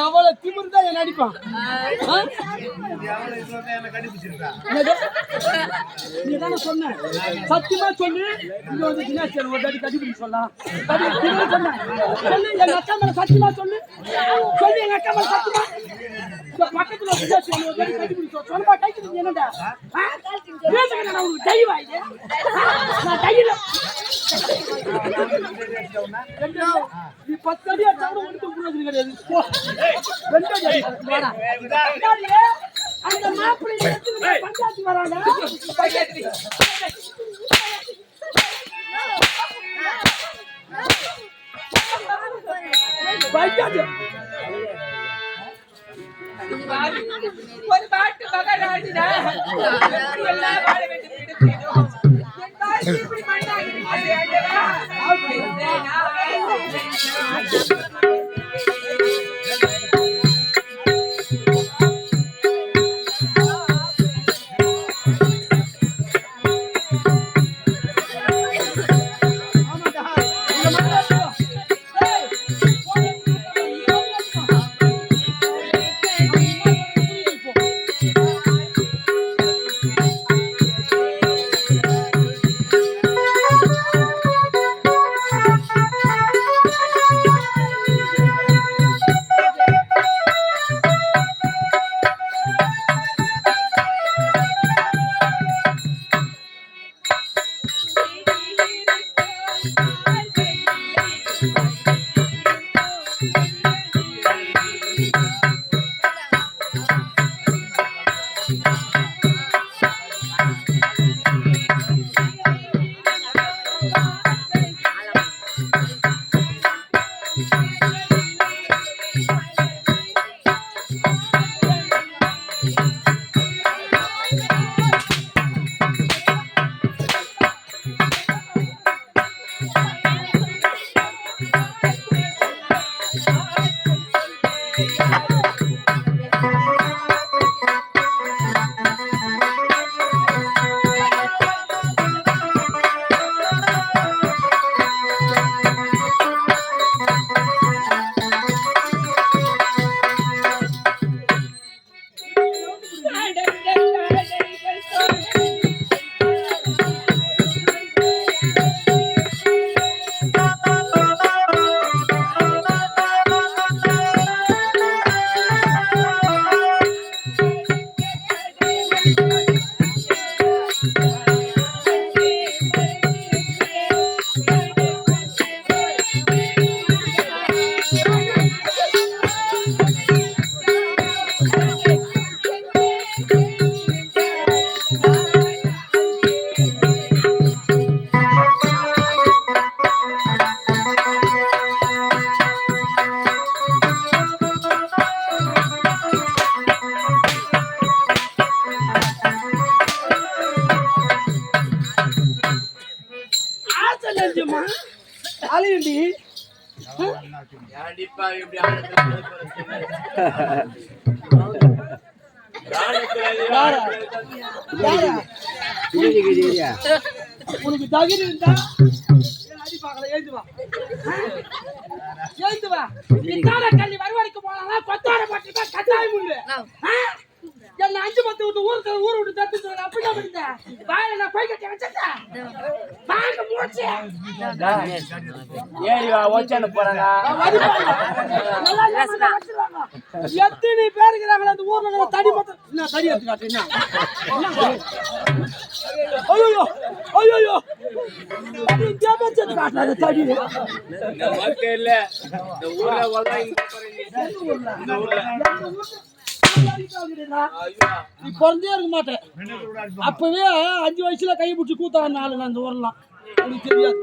எவ்வளவு திமிர்ந்தா என்ன அடிப்பான்? நீ தானே சொன்ன, சத்தியமா சொல்லு. இங்க வந்து தினேஷன் ஒரு அடி கடிபிடி சொல்லலாம். சொன்ன சொல்லு, எங்க அக்கா மேல சத்தியமா சொல்லு. சொல்லு, எங்க அக்கா மேல சத்தியமா. பக்கத்துல தினேஷன் ஒரு அடி கடிபிடி சொல்லமா. கைக்கு என்னடா தைவாயிடு நான் தையில நீ 10 அடி அடிச்சாலும் ஒன்றும் புரியாது கிடையாது. அந்த மாப்பிள்ளை பஞ்சாயத்து வராங்க. ஒரு பாட்டு மகாராஜா எல்லாம் வாழ வேண்டும். இப்படி மண்ணாகி அலையண்டி உனக்கு தகுதி இருந்தா அடி பார்க்கல. எழுந்து வா, எழுந்து வா. கல்வி வருவாடிக்கு போனா கொத்தாட பட்டு கட்டாயம் உண்டு. என்ன 5-10 விட்டு ஊர் விட்டு தத்து அப்படிதான் இருந்தேன். வாயில நான் போய் கட்டி வச்சேன். வாங்க மூச்சு எத்தனை பேர் இருக்கிறாங்களா அந்த ஊர்ல? தடி மொத்தம் தடி எடுத்து காட்டுறீங்க. ஐயோ ஐயோ காட்டுறாங்க தடி பிறந்தே இருக்க மாட்டேன். அப்பவே 5 வயசுல கை பிடிச்சி கூத்தாங்க ஆளுங்க அந்த ஊர்லாம். எனக்கு தெரியாது.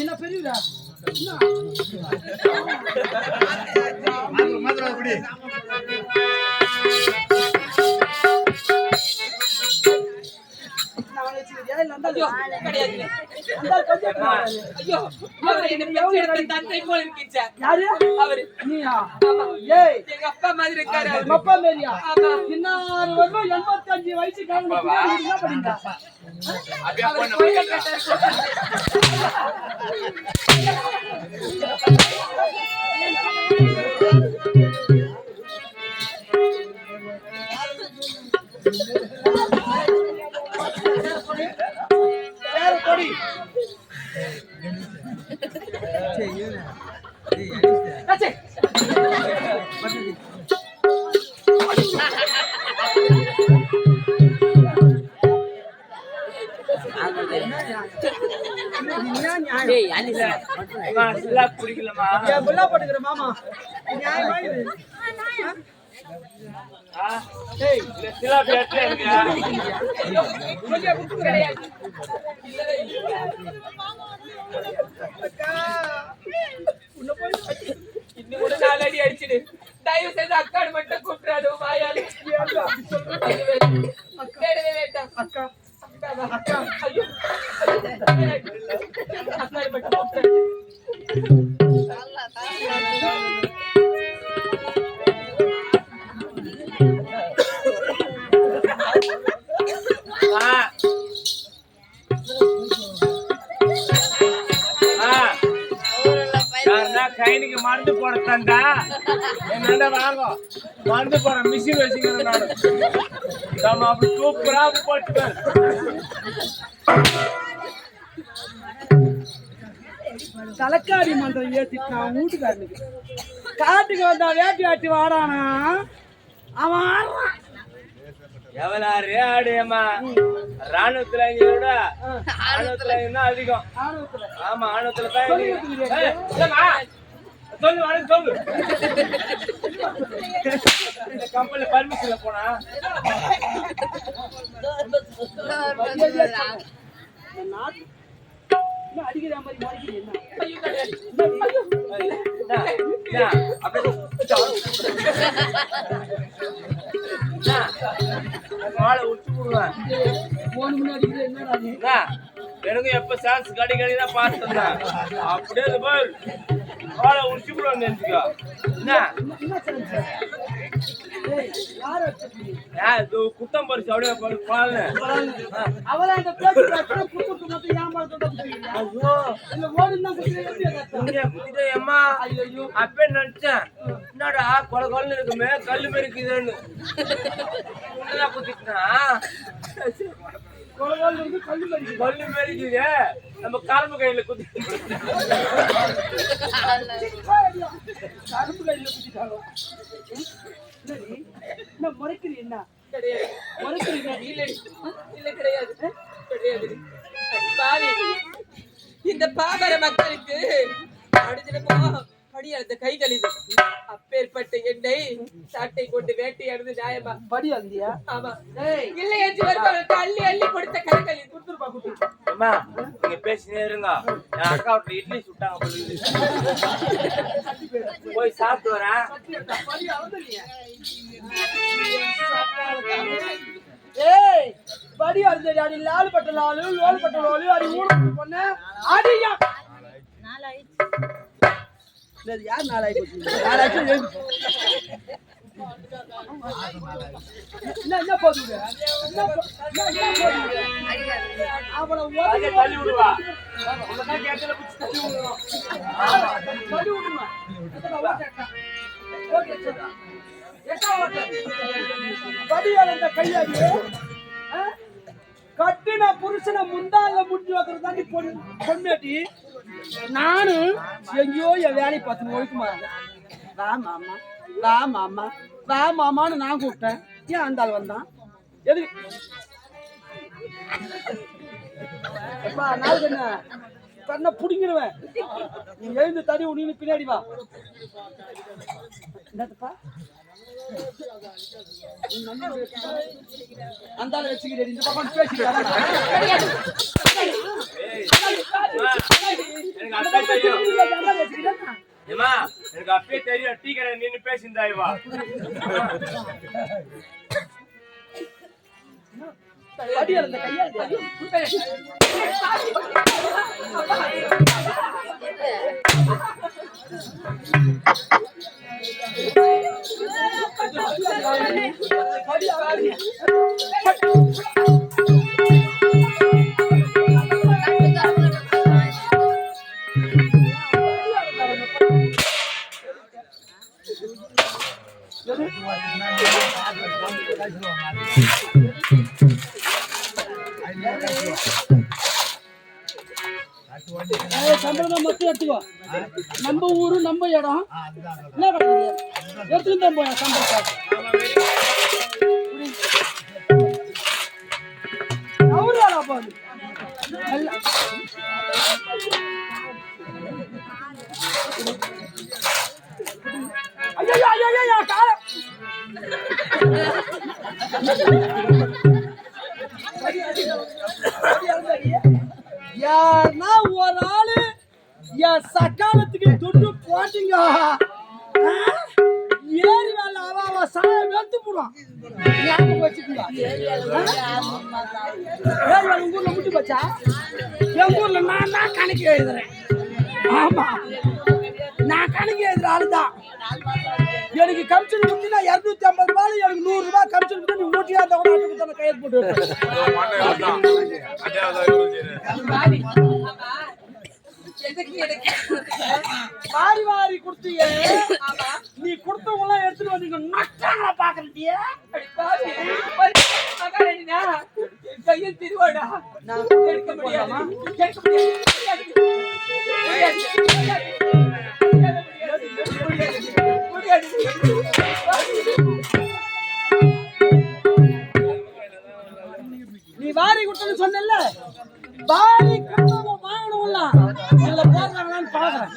என்ன பெரிய ஐயோ கிடையாது. அந்த கொஞ்சம் ஐயோ அவர் என்ன பெற்ற எடுத்த தந்தை போல இருக்கீங்க. யாரு அவரு நீயா? ஆமா. ஏய் எங்க அப்பா மாதிரி இருக்காரு அவரு. அப்பா மேரியா? ஆமா. இன்னார் வந்து 85 வயசுக்காரங்க என்ன பண்ணீங்க? அவர் கோயில் கட்டாரு. கொடி குடிக்கலமா பட்டுக்கிற மாமா நியாயமா இது? கிடையாது. இன்னும் கூட 4 அடி அடிச்சிடு. தயவு செய்து அக்காடு மட்டும் கூப்பிடாது வாயாலே. தேடவே வேண்டாம். அக்கா அக்கா ஐயோ அக்காடு மட்டும் கூப்பிடாது. கைனுக்கு மருந்து போடத்தாண்டா என்ன வாங்கும் மருந்து போட மிஷின் வச்சுக்கிறேன் நானு நம்ம அப்படி சூப்பரா போட்டு தலைக்காடி மந்திரம் ஏத்திட்டான் வீட்டுக்காரனுக்கு. காட்டுக்கு வந்தா வேட்டி ஆட்டி வாடானா அவன் ஆடுறான். எவ்வளவு ஆடுமா ராணுவத்துல விட ஆணுவத்துல இன்னும் அதிகம். ஆமா ஆணுவத்துல சொல்லு வணக்கம் சொல்லு. இந்த கம்பெனி பர்மிஷன்ல போனா அடிக்கிற மாதிரி மாறிக்கிறீங்க. மாலை உச்சு போடுவேன். எனக்கு எப்ப சான்ஸ் கிடைக்கிறதா பார்த்துருந்தேன். அப்படியே போய் மாலை உச்சு போடுவேன் நினைச்சுக்கோ. குத்தம் பறிச்சு அப்படியே பாலு அவதான் இந்த பேச்சு குடும்பத்து மட்டும் ஏமாறி அம்மா அப்பே நினைச்சேன் என்னடா கொல கொலன்னு இருக்குமே கல்லு பெருக்குதுன்னு குத்திட்டா கல்லு பெருக்குது நம்ம காலம்பு கையில குத்தி கரும்பு கையில குத்திட்டாங்க. என்ன முறைக்கிறீ? என்ன முறைக்கிறீங்க? இல்ல கிடையாது கிடையாது. பாவி இந்த பாமர மக்களுக்கு அடிச்சிடப்போ படி அந்த கைகள் இது அப்பேற்பட்ட என்னை சாட்டை கொண்டு வேட்டையாடுது நியாயமா? படி அந்தியா? ஆமா. இல்லை என்று வருவாங்க அள்ளி அள்ளி கொடுத்த கரைகள் இது கொடுத்துருப்பா குட்டி. அம்மா நீங்க பேசினே இருங்க. என் அக்கா விட்டு இட்லி சுட்டாங்க போய் சாப்பிட்டு வரேன். ஏய் படி அடிச்சடி அடி லால் பட்ட லாலு லோல் பட்ட லோலு அடி ஊடு பொண்ணு அடியா யார் நாளாயிட்டு என்ன போதுங்க அவளை தள்ளி விடுவா. தள்ளி விடுவா. தள்ளி விடுமா படியால் அந்த கையாடி கட்டின புருஷனை முந்தால முடிஞ்சு வைக்கிறது தாண்டி பொண்ணாட்டி நானு எங்கேயோ என் வேலையை பார்த்து ஒழுக்குமா வா மாமா வா மாமா வா மாமான்னு நான் கூப்பிட்டேன். ஏன் அந்த ஆள் வந்தான்? எது நாள் என்ன கண்ணை புடிங்கிடுவேன். நீ எழுந்து தடி உடனே பின்னாடி வா. என்னப்பா அந்த ஆள் வச்சுக்கிறேன். இந்த பக்கம் பேசிக்கிறேன். எனக்கு அப்பயே தெரியும் டீ கடை நின்று பேசியிருந்தாய்வா. அடியார் அந்த கையால் சம்பளம் மட்டும் எடுத்துக்கோ. நம்ம ஊரு நம்ம இடம் என்ன கிடையாது எடுத்துக்கிட்டு போய் சம்பளம் அவராடா பாரு ஐயா ஐயா ஐயா காலம் யாருன்னா ஒரு ஆளு என் சக்காலத்துக்கு துண்டு போட்டீங்க ஏறி வேலை அவ சாய வெத்து போடுவான் ஞாபகம் வச்சுக்கோங்க. உங்க ஊர்ல முட்டி போச்சா? எங்க ஊர்ல நான் தான் கணக்கு எழுதுறேன். ஆமா நான் கணக்கு எழுதுற ஆளுதான். எனக்கு கமிஷன் கொடுத்தீங்கன்னா 250 ரூபாய் எனக்கு 100 ரூபாய் கமிஷன் கொடுத்து நீ ஊட்டியா இருந்தா கூட ஆட்டுக்கு கையெழுத்து போட்டு வாரி வாரி கொடுத்தீங்க. நீ கொடுத்தவங்க எடுத்துட்டு வந்தீங்க நட்டாங்களா பாக்குறீங்க கையில் திருவாடா எடுக்க முடியாமா? நீ வாரி கொடுத்தன்னு சொன்னல வாரி கொடுத்தவங்க வாங்கணும்ல இதுல போறாங்களான்னு பாக்குறேன்.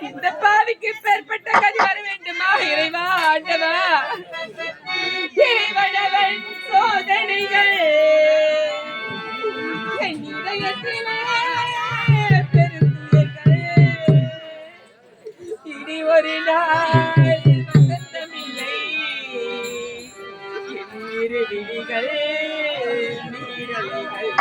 இந்த பாவிக்கு பேர்பட்ட கதி வர வேண்டுமா? இறைவா ஆண்டவா, இறைவனவன் சோதனைகள் என் இதயத்திலே பெருந்துயர்கள். இனி ஒரு நாள் வசந்தமில்லை என் இருவிழிகள் நீரலைகள்.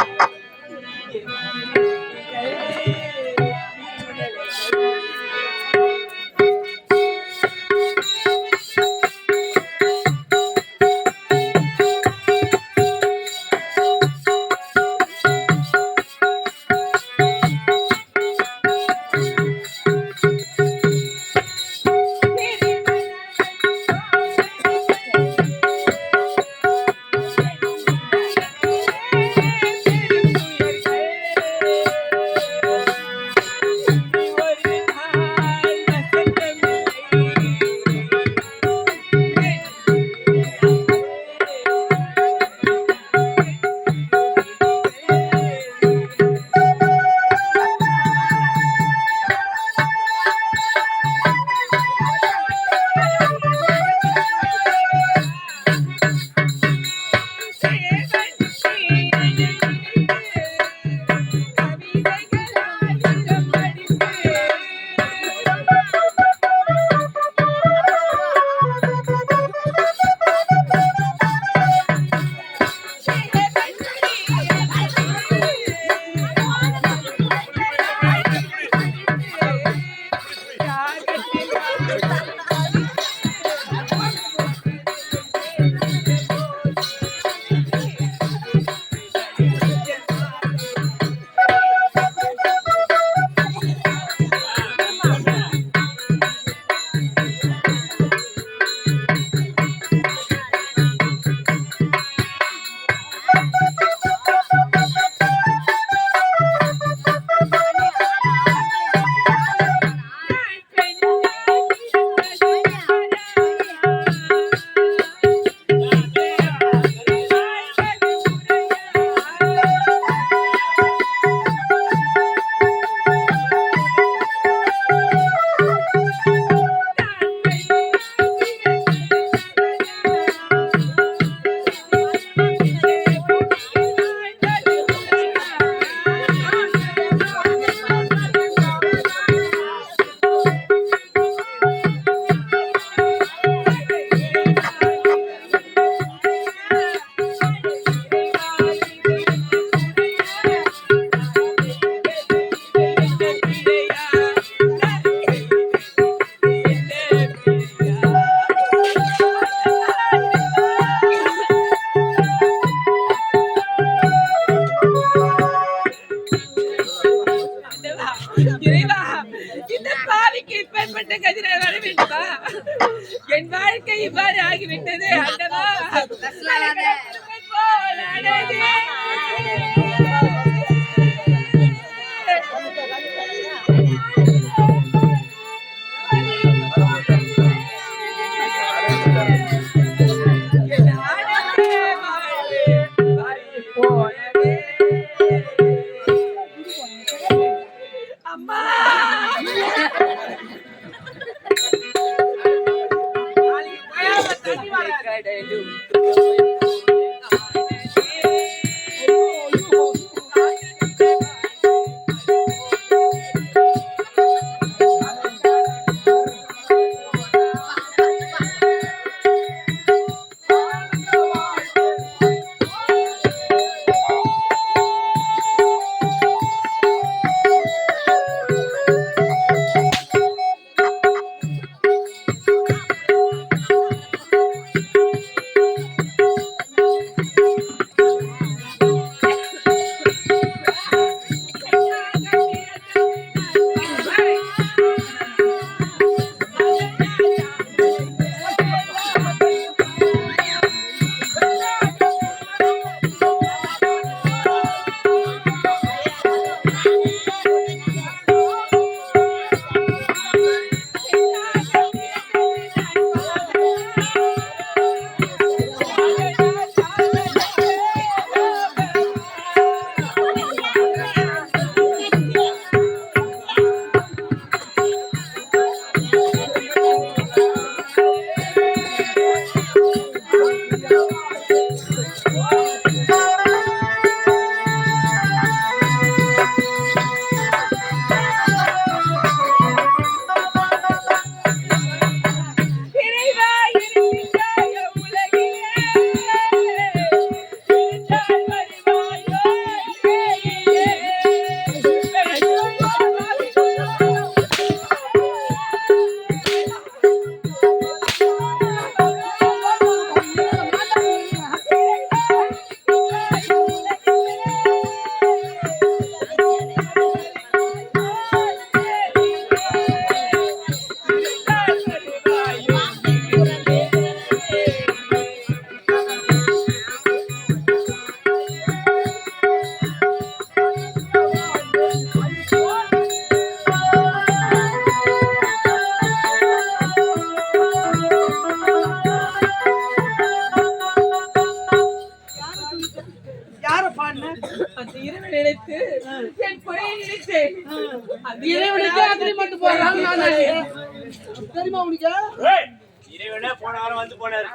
வாழ்க்கை இவ்வாறு ஆகிவிட்டது அண்டவா போலானது. அம்மா அந்த இரவு நினைத்து என் குறையை நினைத்தேன். அந்த இறைவனுக்கு அக்ரிமெண்ட் போடுறாங்க நானே. தெரியுமா உனக்கு? இறைவனே போன வாரம் வந்து போனாரு.